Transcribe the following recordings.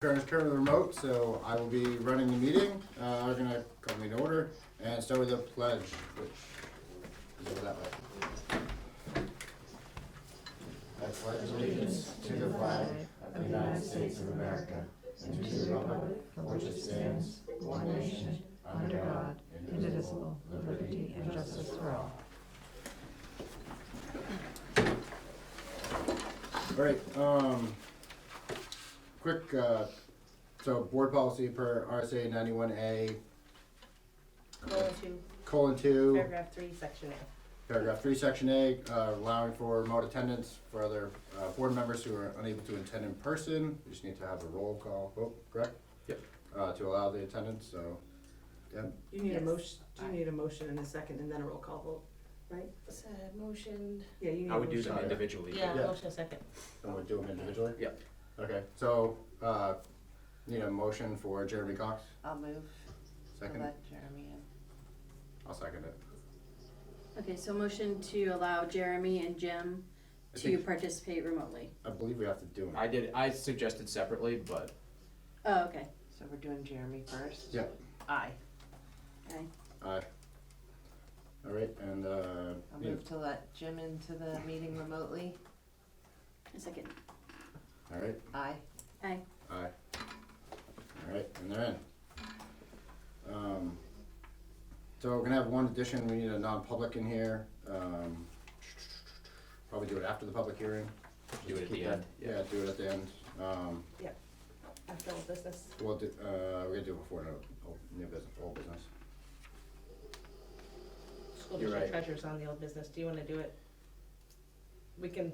Current remote, so I will be running the meeting. We're gonna call the meeting to order and start with the pledge, which is over that way. I pledge allegiance to the flag of the United States of America and to the republic for which it stands, one nation, under God, indivisible, with liberty and justice for all. All right. Quick. So board policy per RSA 91A colon 2 paragraph 3 section A. Paragraph 3 section A, allowing for remote attendance for other board members who are unable to attend in person. You just need to have a roll call vote, correct? Yep. To allow the attendance. So, yeah. You need a motion. Do you need a motion and a second and then a roll call vote, right? So motion. Yeah, you need I a would do motion. them individually. Yeah, Yeah. motion a second. And we'll do them individually. Yep. Okay. So, need a motion for Jeremy Cox. I'll move. Second. To let Jeremy in. I'll second it. Okay, so motion to allow Jeremy and Jim I to think- participate remotely. I believe we have to do them. I suggested separately, but Oh, okay. So we're doing Jeremy first? Yep. Aye. Okay. Aye. All right, and I'll move to let Jim into the meeting remotely. A second. all right, Aye. Aye. aye. All right, and they're in. So we're gonna have one addition. We need a non-public in here. Probably do it after the public hearing. do it at Keep the that- end. Yeah, do it at the end. After all business. We'll do. We're gonna do it before new business, old business. School You're district right. treasurer's on the old business. Do you wanna do it? We can,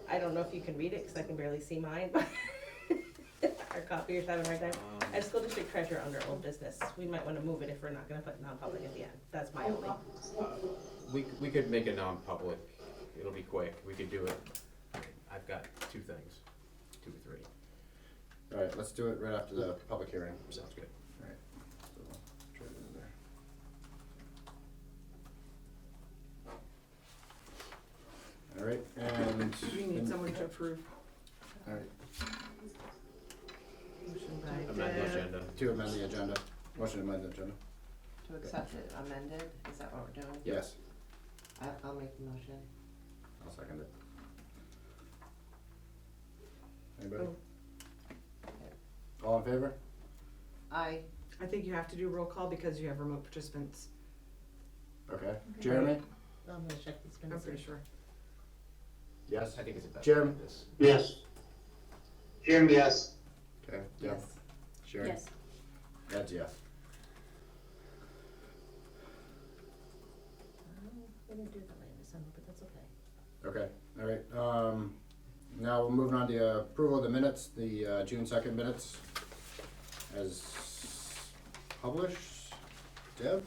I don't know if you can read it, cause I can barely see mine, but our copier's having a hard time. As school district treasurer under old business, we might wanna move it if we're not gonna put non-public at the end. That's my only. We could make a non-public. It'll be quick. We could do it. I've got 2 things, 2 or 3. All right, let's do it right after the public hearing. Sounds good. All right. So, try it in there. All right, and. We need someone to approve. All right, Motion by Amend the Deb. agenda. to amend the agenda. Motion to amend the agenda. To accept it amended, is that what we're doing? Yes, I'll make the motion. I'll second it. Anybody? All in favor? Aye. I think you have to do roll call because you have remote participants. Okay. Jeremy? I'm gonna check these I'm minutes. pretty sure. Yes. I think it's a better Jim? this. Yes. Jim, yes. Okay. Deb? Yes. Sherry? Yes. Ed's yes. We didn't do that late in December, but that's okay. Okay, all right. Now we're moving on to approval of the minutes, the June 2nd minutes as published. Deb?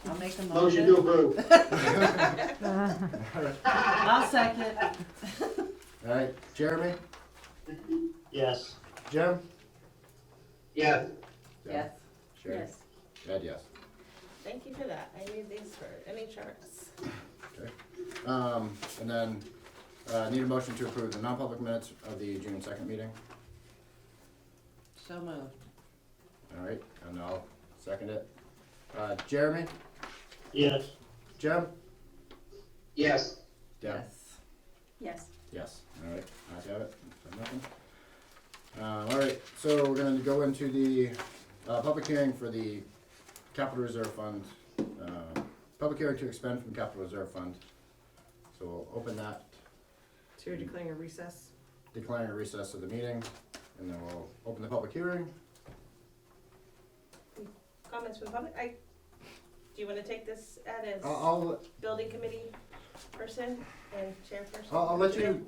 I'll make a Motion to approve. I'll second. All right, Jeremy? Yes. Jim? Yes. Deb? Yes. Sherry? Yes. Ed, yes. Thank you for that. I need these for NHRS. Okay. And then, need a motion to approve the non-public minutes of the June 2nd meeting. So moved. All right, and I'll second it. Jeremy? Yes. Jim? Yes. Deb? Yes. Yes. Yes, all right, I have it, so nothing. All right, so we're gonna go into the, public hearing for the capital reserve fund. Public hearing to expend from capital reserve fund. So we'll open that, So you're declaring a recess? declaring a recess of the meeting, and then we'll open the public hearing. Comments from the public? Do you wanna take this, Ed, as I'll building committee person and chairperson? I'll let you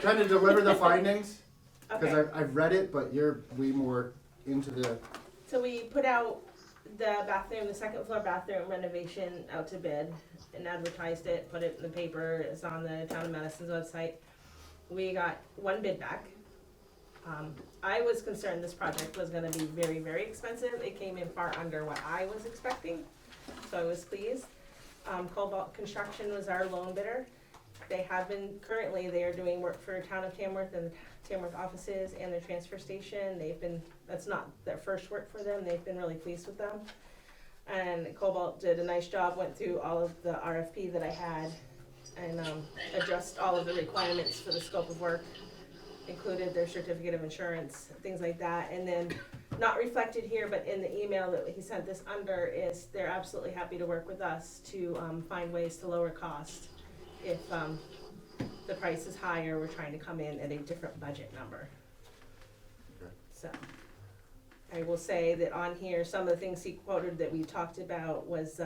kind of deliver the findings, Okay, because I've read it, but you're way more into the, so we put out the bathroom, the second floor bathroom renovation out to bid and advertised it, put it in the paper, it's on the town of Madison's website. We got 1 bid back. I was concerned this project was gonna be very, very expensive. It came in far under what I was expecting, so I was pleased. Cobalt Construction was our lone bidder. They have been, currently, they are doing work for Town of Tamworth and the Tamworth offices and their transfer station. They've been, that's not their first work for them, they've been really pleased with them. And Cobalt did a nice job, went through all of the RFP that I had and, addressed all of the requirements for the scope of work, included their certificate of insurance, things like that. And then, not reflected here, but in the email that he sent this under, is they're absolutely happy to work with us to, find ways to lower cost. If, the price is higher, we're trying to come in at a different budget number. Okay. So, I will say that on here, some of the things he quoted that we talked about was,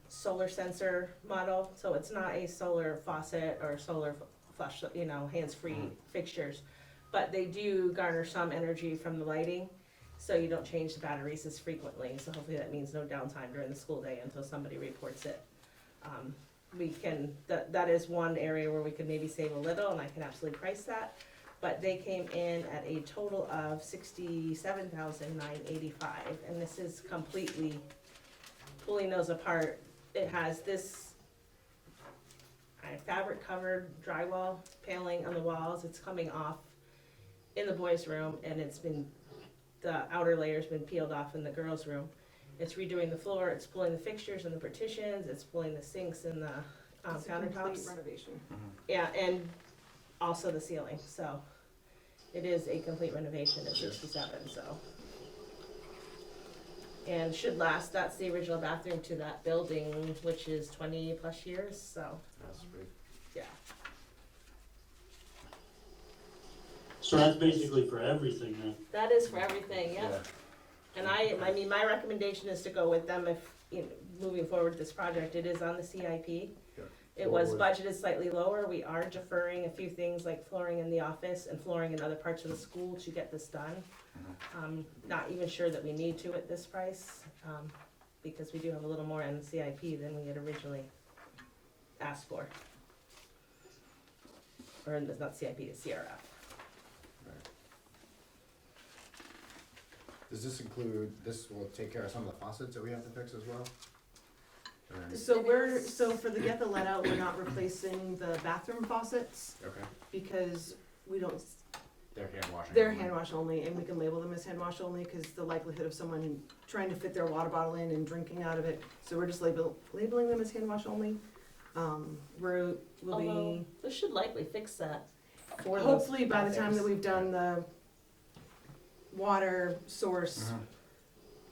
solar sensor model, so it's not a solar faucet or solar flush, you know, hands-free fixtures, but they do garner some energy from the lighting, so you don't change the batteries as frequently, so hopefully that means no downtime during the school day until somebody reports it. We can, that is one area where we could maybe save a little, and I can absolutely price that, but they came in at a total of $67,985, and this is completely pulling those apart. It has this fabric covered drywall paneling on the walls. It's coming off in the boys' room, and it's been, the outer layer's been peeled off in the girls' room. It's redoing the floor, it's pulling the fixtures and the partitions, it's pulling the sinks and the It's a complete countertops. renovation. Yeah, and also the ceiling, so it is a complete renovation at 67, so. And should last, that's the original bathroom to that building, which is 20 plus years, so, That's great. yeah. So that's basically for everything then? That is for everything, yeah. And I mean, my recommendation is to go with them if, you know, moving forward with this project, it is on the CIP. Yeah. It was budgeted slightly lower, we are deferring a few things like flooring in the office and flooring in other parts of the school to get this done. Not even sure that we need to at this price, because we do have a little more in the CIP than we had originally asked for. Or not CIP, the CRF. Does this include, this will take care of some of the faucets that we have to fix as well? Or- So for the get the let out, we're not replacing the bathroom faucets Okay, because we don't, they're hand washing. they're hand wash only, and we can label them as hand wash only, cause the likelihood of someone trying to fit their water bottle in and drinking out of it, so we're just labeling them as hand wash only. We'll Although, be, this should likely fix that for those hopefully by the time bathrooms. that we've done the water source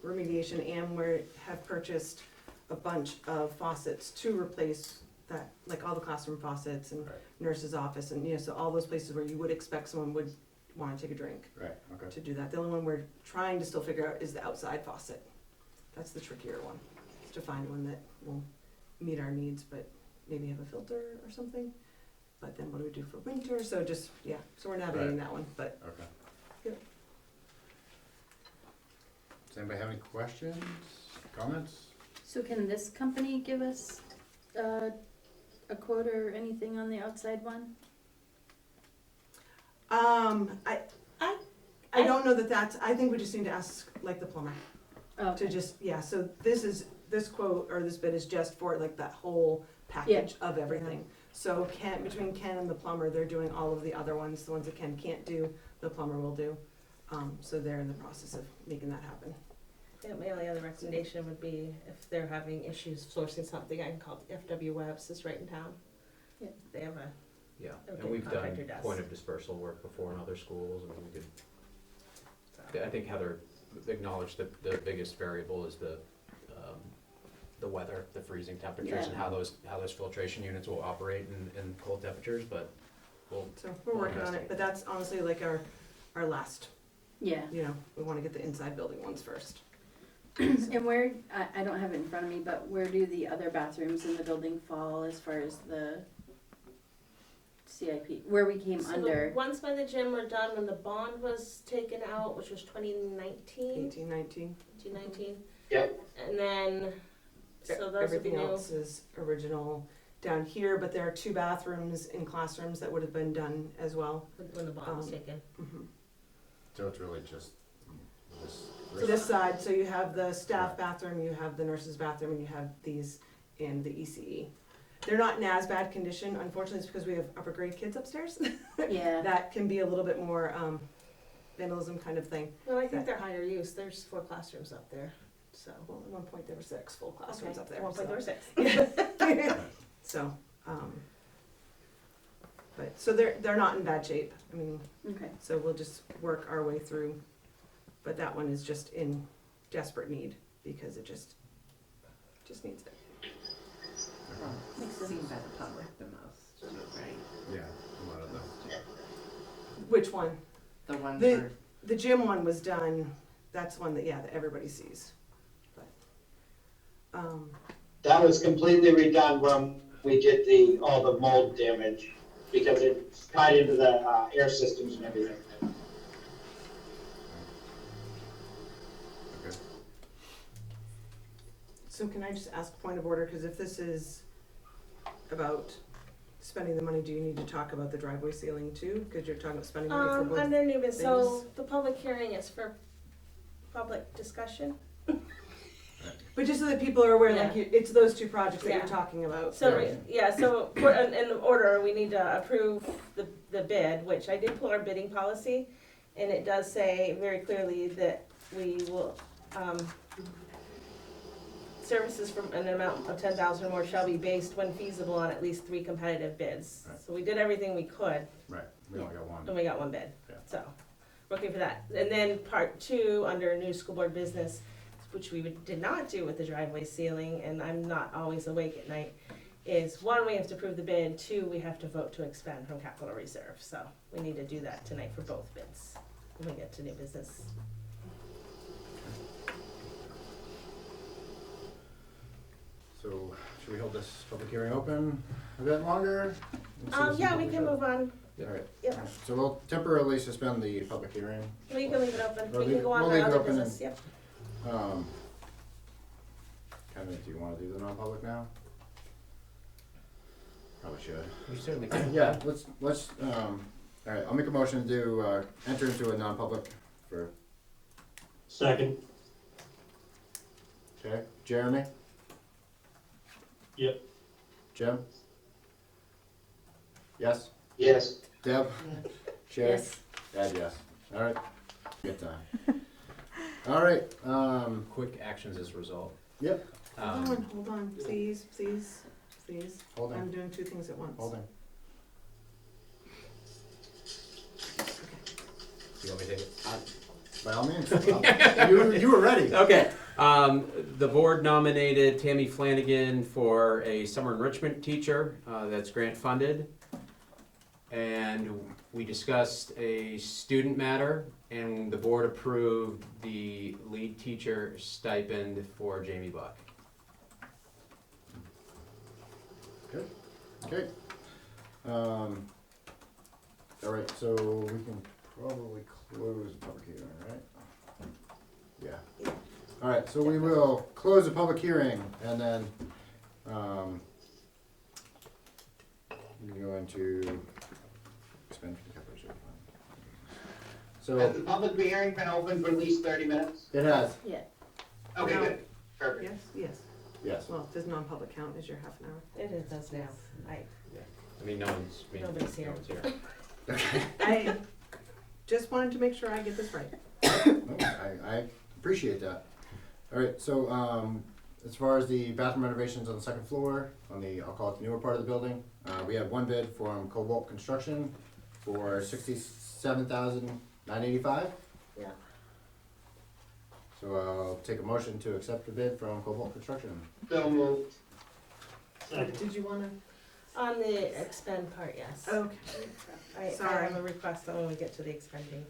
remediation, and we have purchased a bunch of faucets to replace that, like all the classroom faucets and Right. nurse's office, and, you know, so all those places where you would expect someone would wanna take a drink Right, okay. to do that. The only one we're trying to still figure out is the outside faucet. That's the trickier one, is to find one that will meet our needs, but maybe have a filter or something. But then what do we do for winter? So just, yeah, so we're navigating that one, but Okay. Yep. Does anybody have any questions, comments? So can this company give us, a quote or anything on the outside one? I don't know that that's, I think we just need to ask like the plumber Oh, to just, yeah, so this quote or this bid is just for like that whole package of everything. So between Ken and the plumber, they're doing all of the other ones, the ones that Ken can't do, the plumber will do. So they're in the process of making that happen. Yeah, my only other recommendation would be if they're having issues sourcing something, I can call FW Webb's, it's right in town. Yeah. They have a, Yeah, Okay, and we've done contractor does. point of dispersal work before in other schools, and we could, so, I think Heather acknowledged that the biggest variable is the weather, the freezing temperatures, and Yeah. how those filtration units will operate in cold temperatures, but we'll, So we're working on it, but that's honestly like our last, yeah. you know, we wanna get the inside building ones first. And where, I don't have it in front of me, but where do the other bathrooms in the building fall as far as the CIP, where we came So under? the ones by the gym were done when the bond was taken out, which was 2019, 18, 19. Yep. and then, so those would be Everything new. else is original down here, but there are 2 bathrooms in classrooms that would have been done as well. When the bond was Um, taken. So it's really just this. So this side, so you have the staff bathroom, you have the nurse's bathroom, and you have these in the ECE. they're not in as bad condition, unfortunately, it's because we have upper grade kids upstairs. Yeah. That can be a little bit more, vandalism kind of thing. Well, I think they're higher use, there's 4 classrooms up there, so. Well, at one point there were 6 full classrooms Okay, up there. One point, so- there were 6. So, but, so they're not in bad shape, I mean, Okay. so we'll just work our way through. But that one is just in desperate need, because it just needs it. Seen by the public the most, too, right? Yeah, a lot of those. Which one? The ones The- where, The gym one was done, that's one that, yeah, that everybody sees, but, That was completely redone when we did all the mold damage, because it's tied into the air systems and everything. Okay. so can I just ask point of order, cause if this is about spending the money, do you need to talk about the driveway ceiling too? Cause you're talking about spending money for both. Under new business, so things. the public hearing is for public discussion. But just so that people are aware, like, Yeah. it's those 2 projects that Yeah. you're talking about. So, so in order, we need to approve the bid, which I did pull our bidding policy, and it does say very clearly that we will, services from an amount of 10,000 or more shall be based when feasible on at least 3 competitive bids. Right. So we did everything we could, Right, we only got one. and we got 1 bid, Yeah. so, looking for that. And then part 2, under new school board business, which we did not do with the driveway ceiling, and I'm not always awake at night, is 1, we have to approve the bid, 2, we have to vote to expend from capital reserve, so we need to do that tonight for both bids, when we get to new business. So, should we hold this public hearing open a bit longer? And see Yeah, what we can move on, Alright, yep, so we'll temporarily suspend the public hearing. we can leave it open, We'll we can leave- go on we'll to leave it other open business, and- yep. Kevin, do you wanna do the non-public now? Probably should. We certainly can. Yeah, let's, alright, I'll make a motion to, enter into a non-public for, second, okay, Jeremy? Yep. Jim? Yes? Yes, Deb? yeah. Sherry? Yes. Ed, yes. Alright, good time. Alright, Quick actions as a result. yep, Hold on, please. holding, I'm doing 2 things at once. holding. You want me to take it? By all means, you were ready. Okay, the board nominated Tammy Flanagan for a summer enrichment teacher, that's grant funded. And we discussed a student matter, and the board approved the lead teacher stipend for Jamie Buck. Okay. Alright, so we can probably close the public hearing, right? Yeah. Alright, so we will close the public hearing and then, we're going to expend from the capital reserve fund. has the So, public hearing been open for at least 30 minutes? it has, Yeah. Okay, No. good, perfect. Yes, yes. well, does non-public count as your half an hour? It does now, I mean, Nobody's here. no one's here. I just wanted to make sure I get this right. I appreciate that. Alright, so, as far as the bathroom renovations on the 2nd floor, on the, I'll call it the newer part of the building, we have 1 bid from Cobalt Construction for $67,985. Yeah. So I'll take a motion to accept the bid from Cobalt Construction. So moved. second, Did you wanna? On the expend part, yes. Okay. I sorry. have a request on when we get to the expending.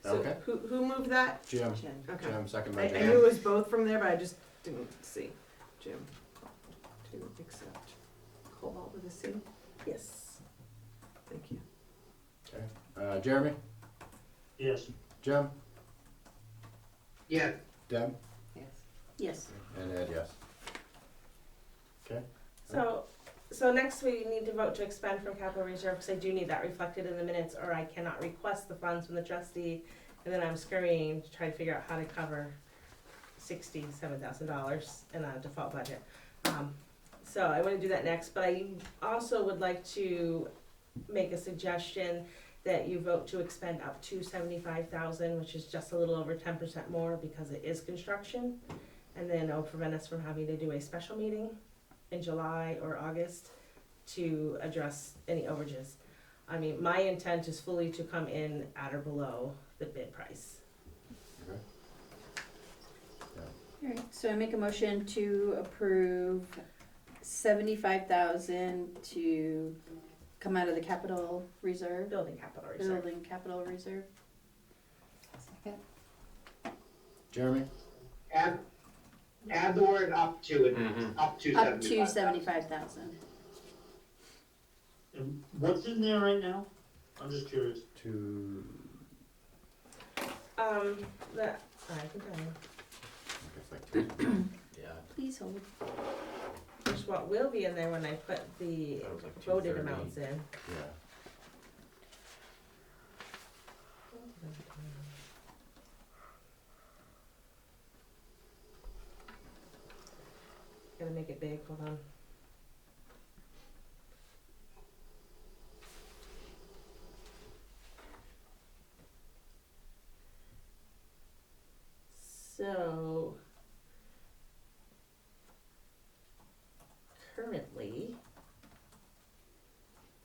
So Okay. who moved that? Jim, Jen. Okay. Jim, second I by knew it Dan. was both from there, but I just didn't see. Jim, to accept Cobalt with a C, Yes. thank you. Okay. Jeremy, yes, Jim, Yeah, Deb, Yes. Yes. and Ed, yes. Okay. So next we need to vote to expend from capital reserve, because I do need that reflected in the minutes, or I cannot request the funds from the trustee, and then I'm scurrying to try to figure out how to cover $67,000 in a default budget. So I wanna do that next, but I also would like to make a suggestion that you vote to expend up to 75,000, which is just a little over 10% more because it is construction. And then it'll prevent us from having to do a special meeting in July or August to address any overages. I mean, my intent is fully to come in at or below the bid price. Okay. Alright, so I make a motion to approve 75,000 to come out of the capital reserve, Building capital reserve. building capital reserve. Second. Jeremy? Add the word up to it, Mhm. up to Up to 75,000. 75,000. And what's in there right now? I'm just curious. To, That, I can tell you. I guess like, Yeah. Please hold. Which what will be in there when I put the That was like voted 230. amounts in. yeah. Gotta make it big, hold on. So currently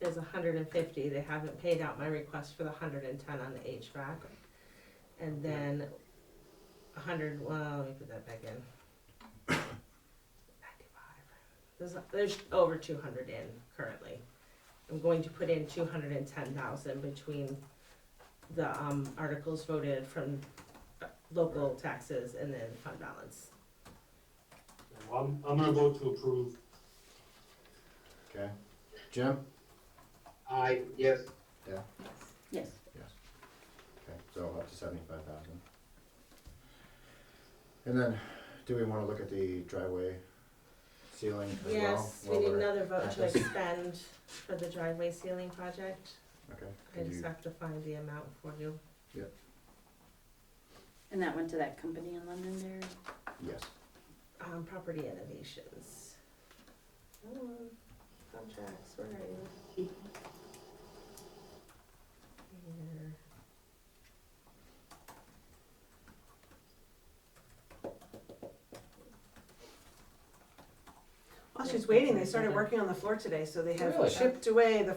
there's 150. They haven't paid out my request for the 110 on the HVAC. And then 100, well, let me put that back in. 95. There's over 200 in currently. I'm going to put in 210,000 between the articles voted from local taxes and then fund balance. Well, I'm gonna vote to approve. Okay. Jim? Yes. Yeah. Yes. Yes. Okay, so up to 75,000. And then, do we wanna look at the driveway ceiling as well? Yes, we while need we're another vote at to this? expend for the driveway ceiling project. Okay, I could just you, have to find the amount for you. And that went to that company in London there. yes, Property innovations. Contracts, where are you? Here. While she's waiting, they started working on the floor today, so they have Really? chipped away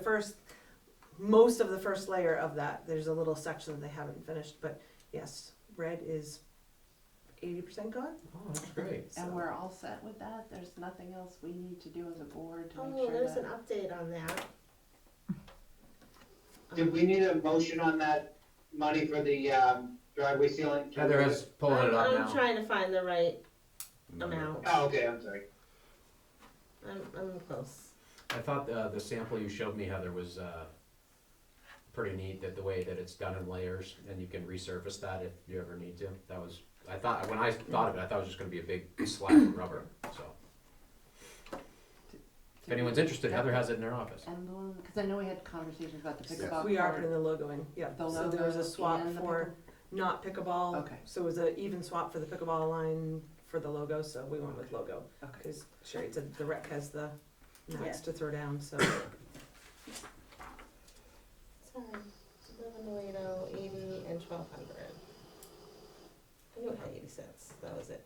most of the first layer of that. There's a little section that they haven't finished, but yes, red is 80% gone. Oh, that's great. And So- we're all set with that? There's nothing else we need to do as a board to make Oh, sure there's an that? update on that. Did we need a motion on that money for the driveway ceiling? Heather is pulling it up I'm now. trying to find the right no, amount. Oh, okay, I'm sorry. I'm close. I thought the sample you showed me, Heather, was pretty neat, that the way that it's done in layers, and you can resurface that if you ever need to. That was, I thought, when I thought of it, I thought it was just gonna be a big slab of rubber, so. If anyone's interested, Heather has it in her office. Emblem, because I know we had conversations about the Yes. pickleball. We are court. putting the logo in, yeah. The So there was a logo swap and the for not pickleball. Okay. So it was an even swap for the pickleball line for the logo, so we went with logo. Okay. Because Sherry said the rec has the mats Yeah. to throw down, so. Sorry. 1108, 80, and 1200. I knew it had 80 cents. That was it.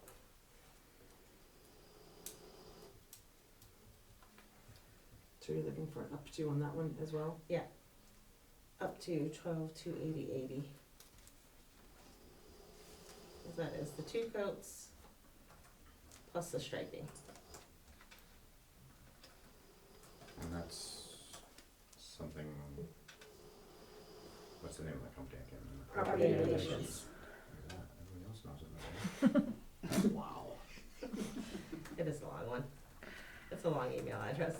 So you're looking for an up to on that one as well? Up to 12,280.80. That is the two coats plus the striping. and that's something, what's the name of the company, I can't remember. Property innovations. Look at that, everybody else knows it. Wow. It is a long one. It's a long email address.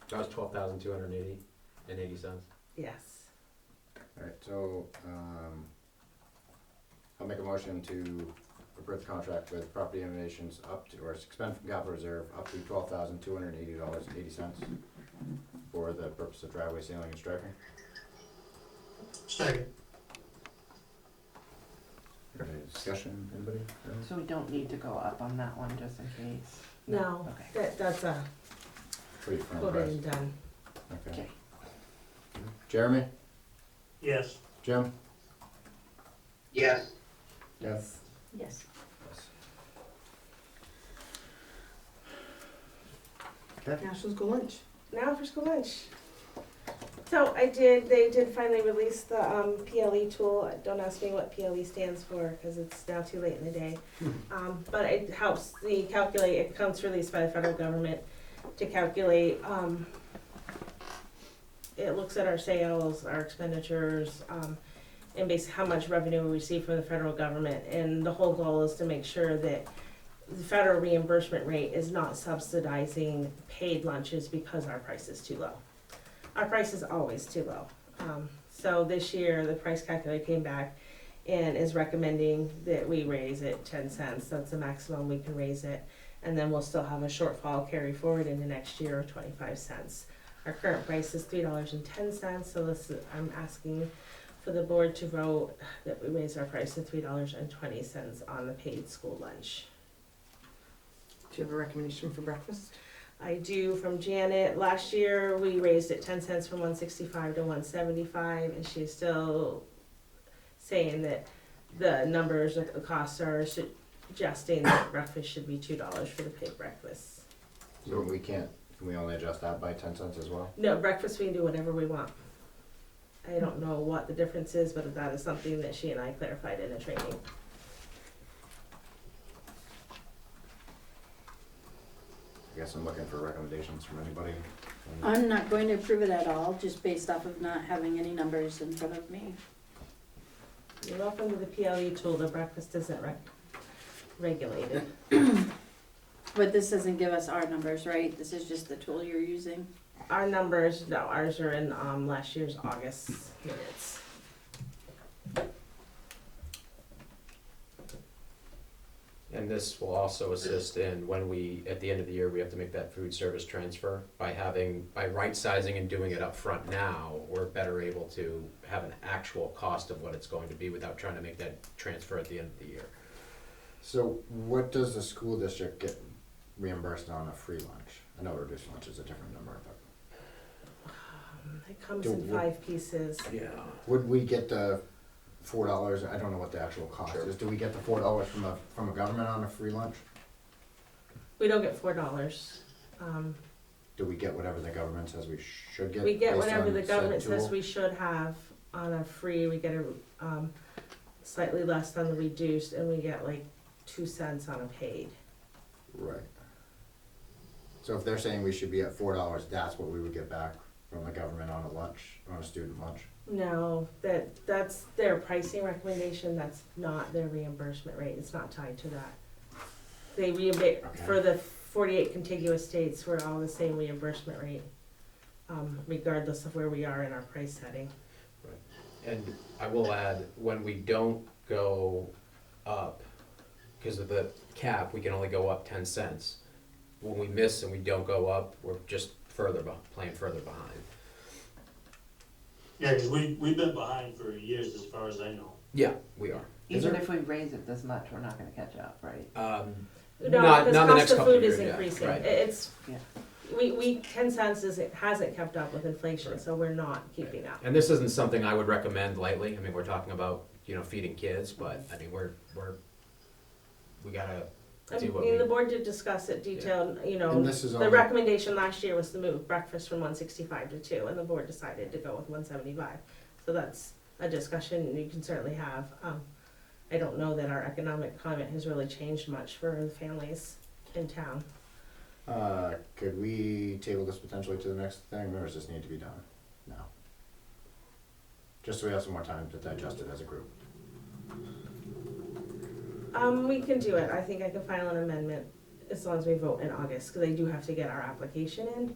That was 12,280.80. Yes. Alright, so, I'll make a motion to approve the contract with Property Innovations up to, or expend from capital reserve up to $12,280.80 for the purpose of driveway ceiling and striping. Second. There it is. discussion, anybody? No? So we don't need to go up on that one, just in case? No, Okay. that's a Pretty firm quoted price. and done. Okay. Okay. Jeremy? Yes, Jim? Yes. Yes. Yes. Okay. National School Lunch. Now for school lunch. So they did finally release the PLE tool. Don't ask me what PLE stands for, because it's now too late in the day. But it helps it comes released by the federal government to calculate, it looks at our sales, our expenditures, and basically how much revenue we receive from the federal government. And the whole goal is to make sure that the federal reimbursement rate is not subsidizing paid lunches because our price is too low. Our price is always too low. So this year, the price calculator came back and is recommending that we raise it 10 cents. That's the maximum we can raise it. And then we'll still have a shortfall carry forward into next year of 25 cents. Our current price is $3.10, so I'm asking for the board to vote that we raise our price to $3.20 on the paid school lunch. Do you have a recommendation for breakfast? I do from Janet. Last year, we raised it 10 cents from 165 to 175, and she's still saying that the numbers, the costs are suggesting that breakfast should be $2 for the paid breakfast. So can we only adjust that by 10 cents as well? No, breakfast we can do whatever we want. I don't know what the difference is, but that is something that she and I clarified in the training. I guess I'm looking for recommendations from anybody. I'm not going to approve it at all, just based off of not having any numbers in front of me. You're welcome to the PLE tool. The breakfast isn't regulated. But this doesn't give us our numbers, right? This is just the tool you're using? Our numbers, no, ours are in last year's August minutes. And this will also assist in when we, at the end of the year, we have to make that food service transfer. By right sizing and doing it up front now, we're better able to have an actual cost of what it's going to be without trying to make that transfer at the end of the year. So what does the school district get reimbursed on a free lunch? I know reduced lunch is a different number, but It comes in 5 pieces. Yeah. would we get the $4? I don't know what the actual cost Sure. is. Do we get the $4 from a government on a free lunch? We don't get $4. Do we get whatever the government says we should get? We get based whatever on the said government says tool? we should have on a free. We get a slightly less than the reduced, and we get like 2 cents on a paid. Right. So if they're saying we should be at $4, that's what we would get back from the government on a lunch, on a student lunch? No, that's their pricing recommendation. That's not their reimbursement rate. It's not tied to that. They reimburse for the 48 contiguous states. We're all the same reimbursement rate, regardless of where we are in our price setting. And I will add, when we don't go up, because of the cap, we can only go up 10 cents. When we miss and we don't go up, we're just playing further behind. yeah, because we've been behind for years as far as I know. Yeah, we are. Even if we raise it this much, we're not gonna catch up, right? No, Not because the cost next of couple food of is years, yeah, increasing. right. It's Yeah. we 10 cents hasn't kept up with inflation, Right. so we're not keeping up. And this isn't something I would recommend lightly. I mean, we're talking about, feeding kids, but I mean, we gotta I do what mean, the we, board did discuss it detailed, And this is the only, recommendation last year was to move breakfast from 165 to 2, and the board decided to go with 175. So that's a discussion you can certainly have. I don't know that our economic climate has really changed much for the families in town. could we table this potentially to the next thing, or does this need to be done now? Just so we have some more time to digest it as a group. We can do it. I think I can file an amendment as long as we vote in August, because they do have to get our application in.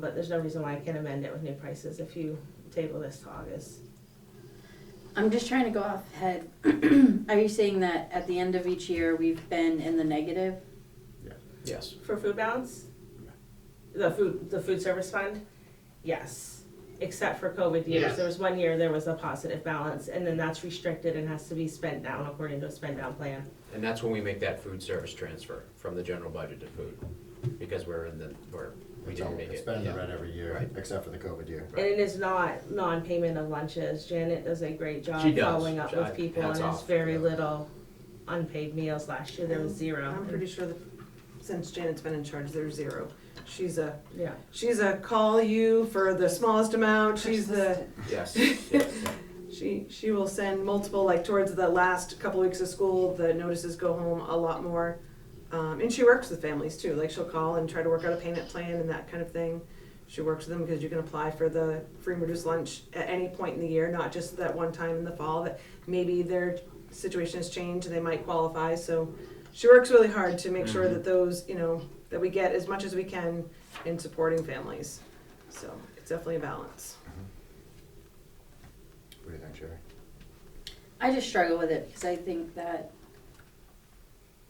But there's no reason why I can't amend it with new prices if you table this to August. I'm just trying to go off ahead. Are you saying that at the end of each year, we've been in the negative? yes. For food balance? The food service fund? Yes. except for COVID years. Yes. There was 1 year there was a positive balance, and then that's restricted and has to be spent down according to a spend down plan. And that's when we make that food service transfer from the general budget to food, because we didn't make It's it. been in the Yeah. red every year, Right. except for the COVID year. And it is not non-payment of lunches. Janet does a great job She does. following up with people, and Hats there's off. very Yeah. little unpaid meals. Last year there was 0. I'm pretty sure that since Janet's been in charge, there's 0. She's Yeah. a call you for the smallest amount, she's the, Yes, yes. she will send multiple, like towards the last couple weeks of school, the notices go home a lot more. And she works with families too, like she'll call and try to work out a payment plan and that kind of thing. She works with them because you can apply for the free and reduced lunch at any point in the year, not just that one time in the fall that maybe their situation has changed and they might qualify, so she works really hard to make sure that those, that we get as much as we can in supporting families. So it's definitely a balance. What do you think, Sherry? I just struggle with it because I think that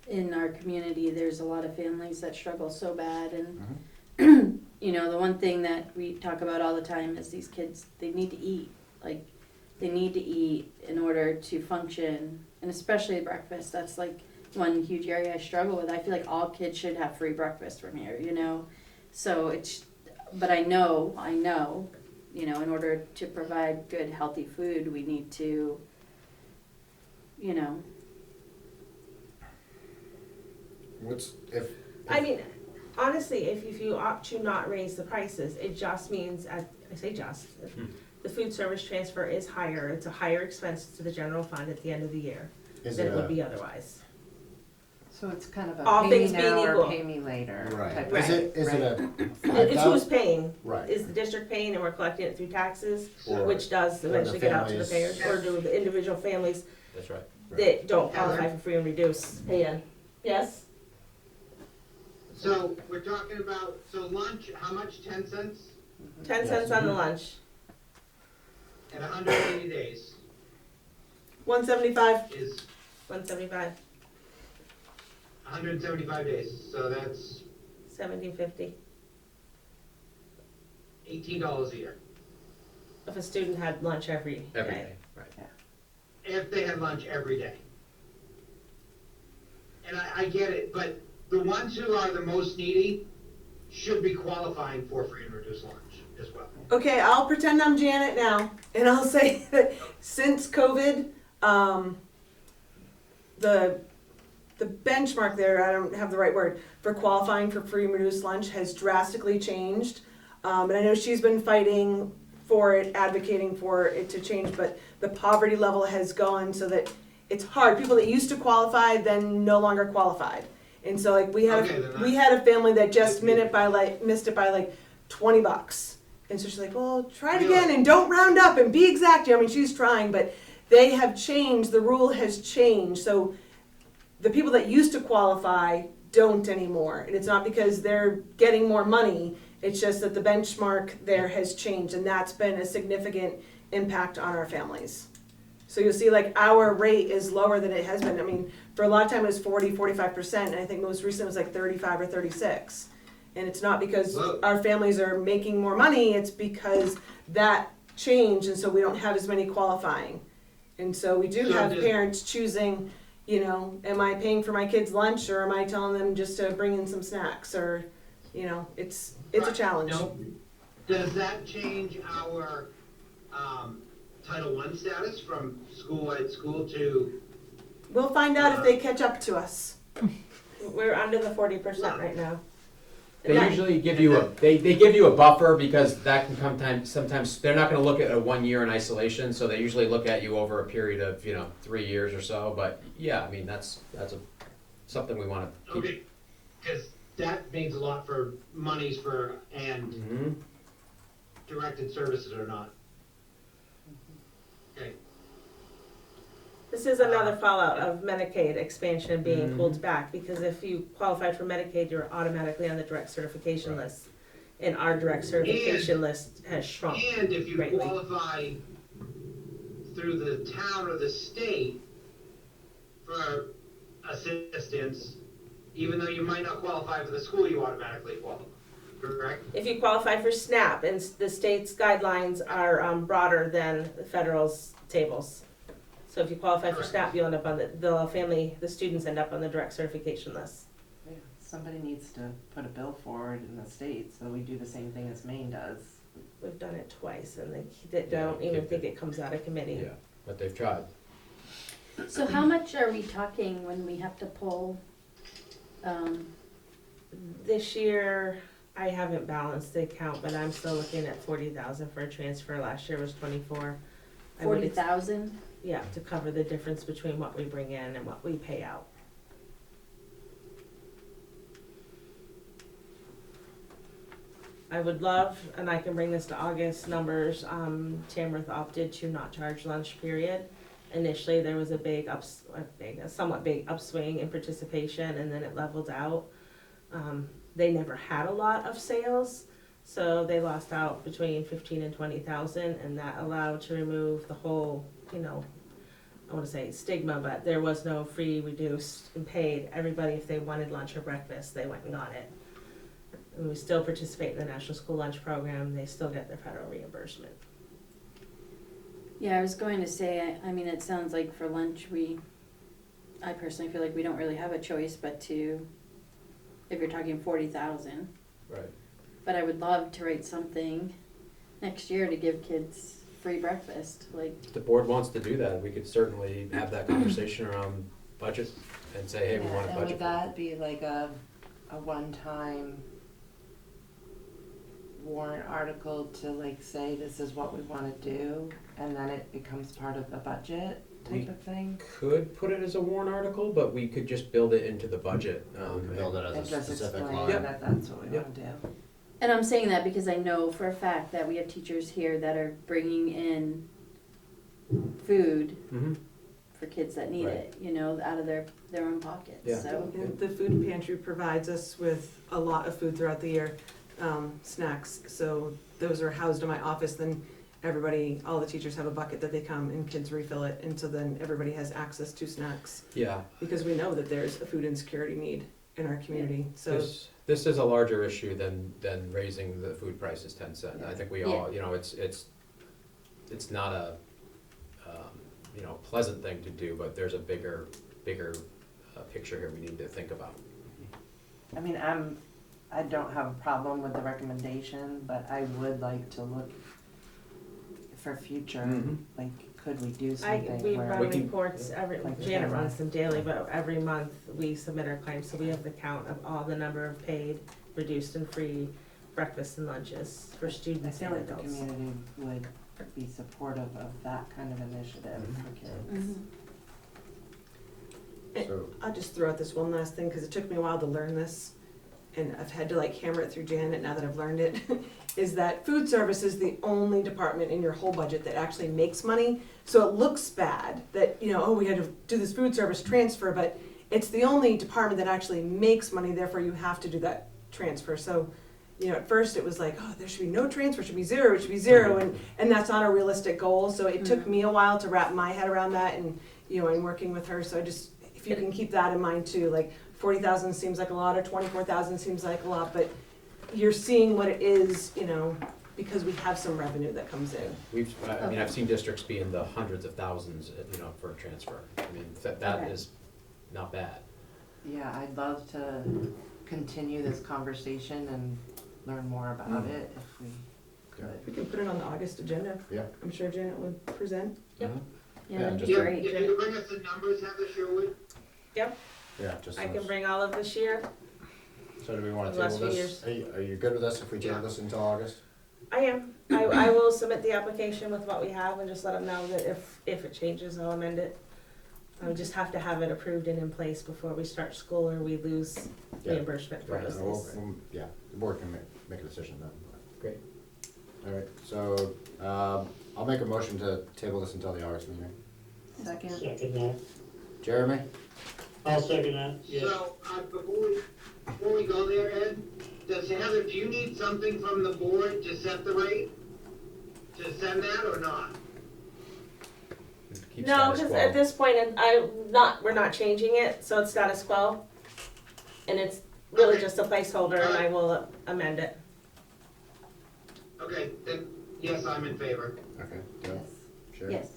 in our community, there's a lot of families that struggle so bad. And, the one thing that we talk about all the time is these kids, they need to eat. Like, they need to eat in order to function. And especially breakfast. That's like one huge area I struggle with. I feel like all kids should have free breakfast from here, So but I know, in order to provide good, healthy food, we need to, I mean, honestly, if you opt to not raise the prices, it just means, I say just, the food service transfer is higher. It's a higher expense to the general fund at the end of the year than it would be otherwise. So it's kind of a All pay me things being now or equal. pay me later Right. type Right. Is it right? a It's who's 5,000? paying. Right. Is the district paying and we're collecting it through taxes, Or- which does or the eventually get out to the families. payers, or do the individual families That's right. that don't qualify for free and reduce pay in. Yes? So we're talking about, lunch, how much, 10 cents? 10 cents on the lunch. At 180 days 175. is 175, 175 days, so that's 1750. $18 a year. If a student had lunch every Every day. day, right. If they had lunch every day. And I get it, but the ones who are the most needy should be qualifying for free and reduced lunch as well. Okay, I'll pretend I'm Janet now, and I'll say that since COVID, the benchmark there, I don't have the right word, for qualifying for free and reduced lunch has drastically changed. And I know she's been fighting for it, advocating for it to change, but the poverty level has gone so that it's hard. People that used to qualify then no longer qualified. And so like we had a family that just missed it by like $20. And so she's like, well, try it again and don't round up and be exact. I mean, she's trying, but they have changed. The rule has changed. So the people that used to qualify don't anymore. And it's not because they're getting more money. It's just that the benchmark there has changed. And that's been a significant impact on our families. So you'll see like our rate is lower than it has been. I mean, for a lot of time it was 40-45%. And I think most recent it was like 35 or 36. And it's not because our families are making more money, it's because that changed, and so we don't have as many qualifying. And so we do have parents choosing, am I paying for my kids' lunch, or am I telling them just to bring in some snacks, or, it's a challenge. No. Does that change our Title I status from school-wide school to? We'll find out if they catch up to us. We're under the 40% right now. They usually give you they give you a buffer because that can come sometimes they're not going to look at a 1 year in isolation, so they usually look at you over a period of 3 years or so. But yeah, I mean that's something we want to keep. Okay, because that means a lot for monies for and directed services or not. Okay. This is another fallout of Medicaid expansion being pulled back, because if you qualified for Medicaid, you're automatically on the direct certification list. And our direct certification list has shrunk. And if you greatly. qualify through the town or the state for assistance, even though you might not qualify for the school, you automatically qualify. correct? If you qualify for SNAP, and the state's guidelines are broader than the federal's tables. So if you qualify for SNAP, you'll end up on the students end up on the direct certification list. Yeah, somebody needs to put a bill forward in the state, so we do the same thing as Maine does. We've done it twice, and they don't even think it comes out of committee. Yeah, but they've tried. So how much are we talking when we have to pull, This year, I haven't balanced the account, but I'm still looking at 40,000 for a transfer. Last year was 24. I would 40,000? Yeah, to cover the difference between what we bring in and what we pay out. I would love, and I can bring this to August numbers, Tamworth opted to not charge lunch period. Initially, there was a somewhat big upswing in participation, and then it leveled out. They never had a lot of sales, so they lost out between 15 and 20,000, and that allowed to remove the whole, I want to say stigma, but there was no free, reduced, and paid. Everybody, if they wanted lunch or breakfast, they went and got it. And we still participate in the National School Lunch Program. They still get their federal reimbursement. Yeah, I was going to say, I mean, it sounds like for lunch, I personally feel like we don't really have a choice but to, if you're talking 40,000. Right. But I would love to write something next year to give kids free breakfast, like. If the board wants to do that, we could certainly have that conversation around budget and say, hey, we Yeah, want a and budget. would that be like a one-time warrant article to like say this is what we wanna do, and then it becomes part of the budget type of thing? Could put it as a warrant article, but we could just build it into the budget. We can build it And as a just specific explain line. that that's what we Yep. wanna do. And I'm saying that because I know for a fact that we have teachers here that are bringing in food Mm-hmm. for kids that need Right. it, out of their own pockets, Yeah. so. And the food pantry provides us with a lot of food throughout the year, snacks. So those are housed in my office, then all the teachers have a bucket that they come and kids refill it. And so then everybody has access to snacks Yeah, because we know that there's a food insecurity need in our community. So this is a larger issue than raising the food prices 10 cents. I think we all, it's not a, pleasant thing to do, but there's a bigger picture here we need to think about. I mean, I don't have a problem with the recommendation, but I would like to look for future, Mhm. like, could we do something We where? run We can- reports Like Janet the- runs them daily, but every month we submit our claims, so we have the count of all the number of paid, reduced and free breakfasts and lunches for I students feel and like the adults. community would be supportive of that kind of initiative for kids. Mhm. So, I'll just throw out this one last thing, because it took me a while to learn this, and I've had to like hammer it through Janet now that I've learned it, is that food service is the only department in your whole budget that actually makes money. So it looks bad that, we had to do this food service transfer, but it's the only department that actually makes money, therefore you have to do that transfer. So, at first it was like, oh, there should be no transfer, it should be zero, and that's not a realistic goal. So it took me a while to wrap my head around that, and, and working with her. So if you can keep that in mind too, like 40,000 seems like a lot, or 24,000 seems like a lot, but you're seeing what it is, because we have some revenue that comes in. I've seen districts be in the hundreds of thousands, for a transfer. I mean, that Okay. is not bad. Yeah, I'd love to continue this conversation and learn more about it if we could. We can put it on the August agenda. Yeah. I'm sure Janet would present. Yep. Yeah, that'd be just- great. If you bring us the numbers, Heather Sherwood, yeah, just. I can bring all of this year. So do we wanna the last table few this? Are you good with this if we table this until August? I am. I will submit the application with what we have and just let them know that if it changes, I'll amend it. I just have to have it approved and in place before we start school, or we lose Yeah. reimbursement for Right, business. yeah, the board can make a decision then. Great. All right, so, I'll make a motion to table this until the August meeting. Second? Second that. Jeremy? I'll second that, yes. so, before we go there, Ed, Heather, do you need something from the board to set the rate? To send that or not? Keep No, status because quo. at this point, we're not changing it, so it's status quo. And it's really just a placeholder, and I will amend it. Okay, then, yes, I'm in favor. Okay, Deb, sure? Yes.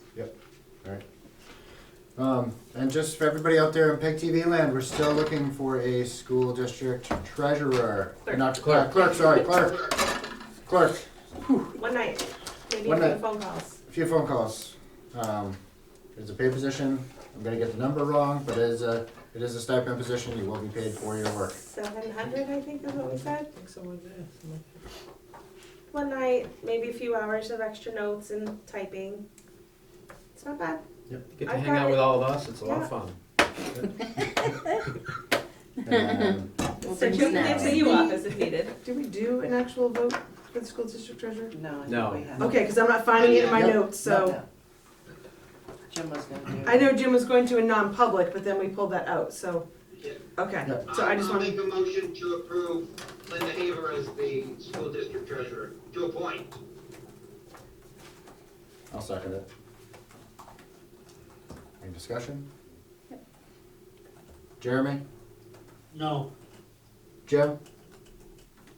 And just for everybody out there in Peg TV land, we're still looking for a school district treasurer. Clerk. Not clerk, clerk. One night, maybe One a few night. phone calls. A few phone calls. It's a paid position. I'm gonna get the number wrong, but it is a stipend position. You will be paid for your work. 700, I think is what we said. I think someone did. One night, maybe a few hours of extra notes and typing. It's not bad. Get to I've hang got out with it. all of us, it's a lot of Yeah. fun. And, We'll So bring Jim can snacks. answer you up as if needed. Did we do an actual vote for the school district treasurer? No, I No. think we have. Okay, because I'm not finding it in my Yep. notes, so. No. Jim was gonna do it. I know Jim was going to a non-public, but then we pulled that out, so, Yeah. okay. Yeah. So I just I'll want, make a motion to approve Linda Haver as the school district treasurer, to appoint. I'll second it. Any discussion? Jeremy? No, Jim?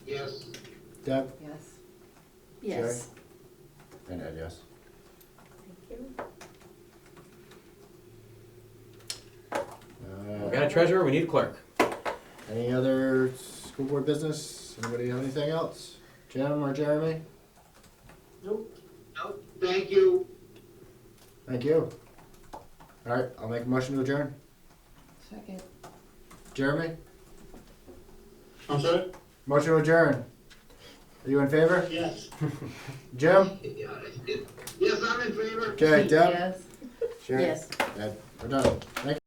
Yes. Deb? Yes. Yes. And Ed, yes. Thank you. We got a treasurer, we need a clerk. Any other school board business? Anybody have anything else? Jim or Jeremy? No, thank you. Thank you. All right, I'll make a motion to adjourn. Second. Jeremy? I'm sorry? Motion to adjourn. Are you in favor? Yes. Jim? Yes, I'm in favor. Okay, Deb? Yes. Sure. Yes. Ed, we're done. Thank you.